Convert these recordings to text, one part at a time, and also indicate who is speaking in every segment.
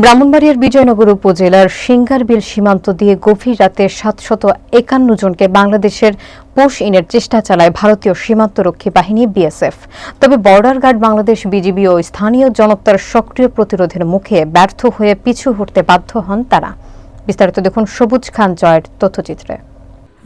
Speaker 1: ব্রাহ্মণবাড়িয়ার বিজয়নগর উপজেলার সিঙ্গারবিল সীমান্ত দিয়ে গভীর রাতে ৭৫১ জনকে বাংলাদেশের পুশ ইনের চেষ্টা চালায় ভারতীয় সীমান্তরক্ষী বাহিনী বিএসএফ। তবে বর্ডার গার্ড বাংলাদেশ বিজিবি ও স্থানীয় জনতার সক্রিয় প্রতিরোধের মুখে ব্যর্থ হয়ে পিছু হটতে বাধ্য হন তারা। বিস্তারিত দেখুন সবুজ খান জয়ের তথ্যচিত্রে।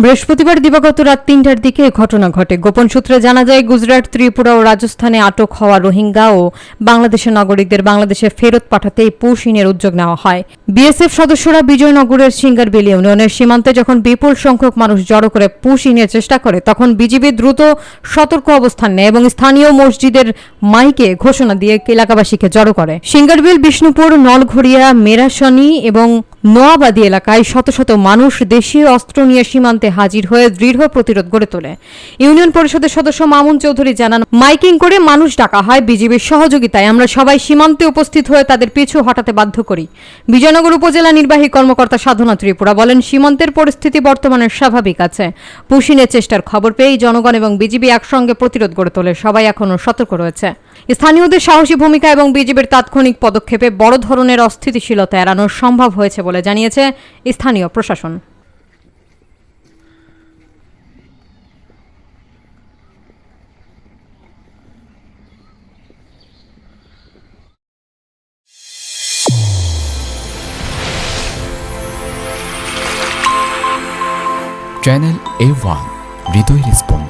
Speaker 1: বৃহস্পতিবার দিবাগত রাত ৩টার দিকে ঘটনা ঘটে। গোপন সূত্রে জানা যায়, গুজরাট, ত্রিপুরা ও রাজস্থানে আটক হওয়া রোহিঙ্গা ও বাংলাদেশের নাগরিকদের বাংলাদেশে ফেরত পাঠাতে পুশ ইনের উদ্যোগ নেওয়া হয়। বিএসএফ সদস্যরা বিজয়নগরের সিঙ্গারবিল ইউনিয়নের সীমান্তে যখন বিপুল সংখ্যক মানুষ জড়ো করে পুশ ইনের চেষ্টা করে, তখন বিজিবি দ্রুত সতর্ক অবস্থান নেয় এবং স্থানীয় মসজিদের মাইকে ঘোষণা দিয়ে এলাকাবাসীকে জড়ো করে। সিঙ্গারবিল, বিষ্ণুপুর, নলঘড়িয়া, মেরাশনি এবং নোয়াবাদী এলাকায় শত শত মানুষ দেশীয় অস্ত্র নিয়ে সীমান্তে হাজির হয়ে দৃঢ় প্রতিরোধ গড়ে তোলে। ইউনিয়ন পরিষদের সদস্য মামুন চৌধুরী জানান, মাইকিং করে মানুষ ডাকা হয়। বিজিবির সহযোগিতায় আমরা সবাই সীমান্তে উপস্থিত হয়ে তাদের পিছু হটাতে বাধ্য করি। বিজয়নগর উপজেলা নির্বাহী কর্মকর্তা সাধনা ত্রিপুরা বলেন, সীমান্তের পরিস্থিতি বর্তমানে স্বাভাবিক আছে। পুশিনের চেষ্টার খবর পেয়েই জনগণ এবং বিজিবি একসঙ্গে প্রতিরোধ গড়ে তোলে। সবাই এখনও সতর্ক রয়েছে। স্থানীয়দের সাহসী ভূমিকা এবং বিজিবির তাৎক্ষণিক পদক্ষেপে বড় ধরনের অস্থিতিশীলতা এড়ানো সম্ভব হয়েছে বলে জানিয়েছে স্থানীয় প্রশাসন।
Speaker 2: চ্যানেল A1 হৃদয় রেসপন্স।